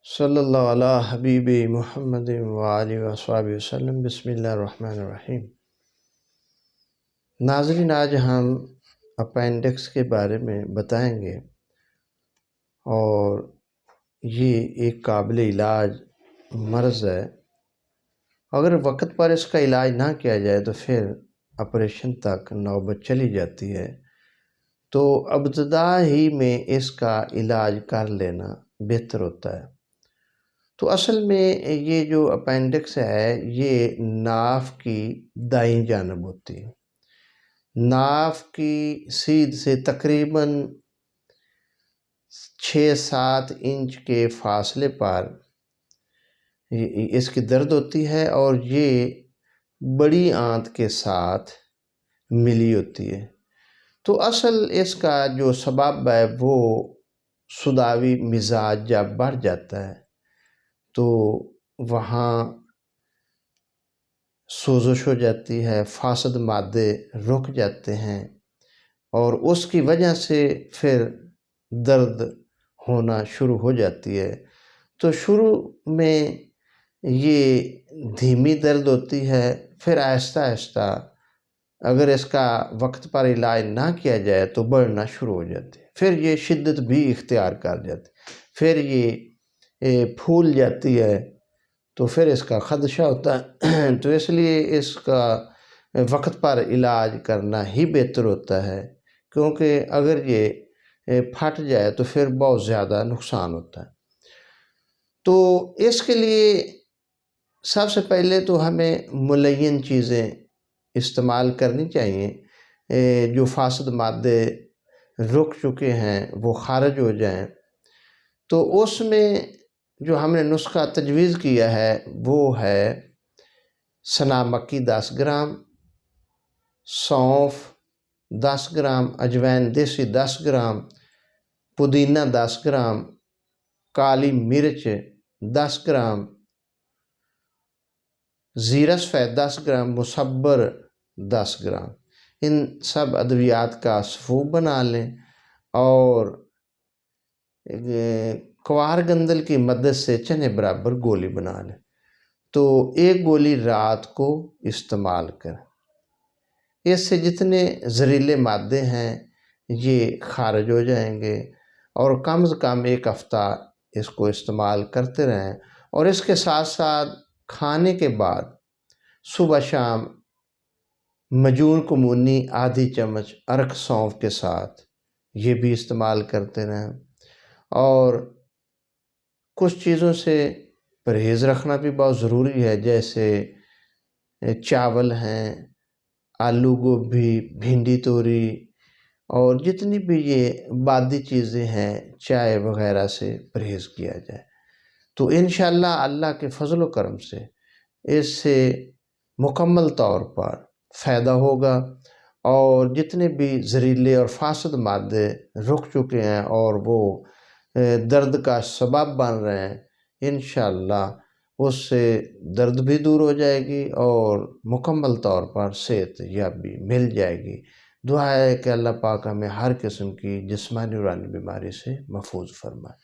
صلی اللہ علی حبیب محمد وآلہ وصحبہ وسلم۔ بسم اللہ الرحمن الرحیم۔ ناظرین، آج ہم اپینڈکس کے بارے میں بتائیں گے، اور یہ ایک قابل علاج مرض ہے۔ اگر وقت پر اس کا علاج نہ کیا جائے تو پھر آپریشن تک نوبت چلی جاتی ہے، تو ابتدا ہی میں اس کا علاج کر لینا بہتر ہوتا ہے۔ تو اصل میں یہ جو اپینڈکس ہے یہ ناف کی دائیں جانب ہوتی ہے۔ ناف کی سیدھ سے تقریباً 6-7 انچ کے فاصلے پر اس کی درد ہوتی ہے، اور یہ بڑی آنت کے ساتھ ملی ہوتی ہے۔ تو اصل اس کا جو سبب ہے وہ سوداوی مزاج جب بڑھ جاتا ہے تو وہاں سوزش ہو جاتی ہے، فاسد مادے رک جاتے ہیں، اور اس کی وجہ سے پھر درد ہونا شروع ہو جاتی ہے۔ تو شروع میں یہ دھیمی درد ہوتی ہے، پھر آہستہ آہستہ اگر اس کا وقت پر علاج نہ کیا جائے تو بڑھنا شروع ہو جاتی ہے، پھر یہ شدت بھی اختیار کر جاتی ہے، پھر یہ پھول جاتی ہے، تو پھر اس کا خدشہ ہوتا ہے۔ تو اس لیے اس کا وقت پر علاج کرنا ہی بہتر ہوتا ہے، کیونکہ اگر یہ پھٹ جائے تو پھر بہت زیادہ نقصان ہوتا ہے۔ تو اس کے لیے سب سے پہلے تو ہمیں ملین چیزیں استعمال کرنی چاہیے، جو فاسد مادے رک چکے ہیں وہ خارج ہو جائیں۔ تو اس میں جو ہم نے نسخہ تجویز کیا ہے وہ ہے سنا مکی 10 گرام، سونف 10 گرام، اجوین دیسی 10 گرام، پودینہ 10 گرام، کالی مرچ 10 گرام، زیرہ سفید 10 گرام، مصبر 10 گرام۔ ان سب ادویات کا سفوف بنا لیں، اور کوار گندل کی مدد سے چنے برابر گولی بنا لیں۔ تو ایک گولی رات کو استعمال کریں، اس سے جتنے زہریلے مادے ہیں یہ خارج ہو جائیں گے، اور کم از کم 1 ہفتہ اس کو استعمال کرتے رہیں۔ اور اس کے ساتھ ساتھ کھانے کے بعد صبح شام مجون کمونی آدھی چمچ ارک سونف کے ساتھ یہ بھی استعمال کرتے رہیں۔ اور کچھ چیزوں سے پرہیز رکھنا بھی بہت ضروری ہے، جیسے چاول ہیں، آلو گوبھی، بھنڈی توری، اور جتنی بھی یہ بادی چیزیں ہیں چائے وغیرہ سے پرہیز کیا جائے۔ تو انشاءاللہ اللہ کے فضل و کرم سے اس سے مکمل طور پر فائدہ ہوگا، اور جتنے بھی زہریلے اور فاسد مادے رک چکے ہیں اور وہ درد کا سبب بن رہے ہیں، انشاءاللہ اس سے درد بھی دور ہو جائے گی اور مکمل طور پر صحت یابی مل جائے گی۔ دعا ہے کہ اللہ پاک ہمیں ہر قسم کی جسمانی اور روحانی بیماری سے محفوظ فرمائے۔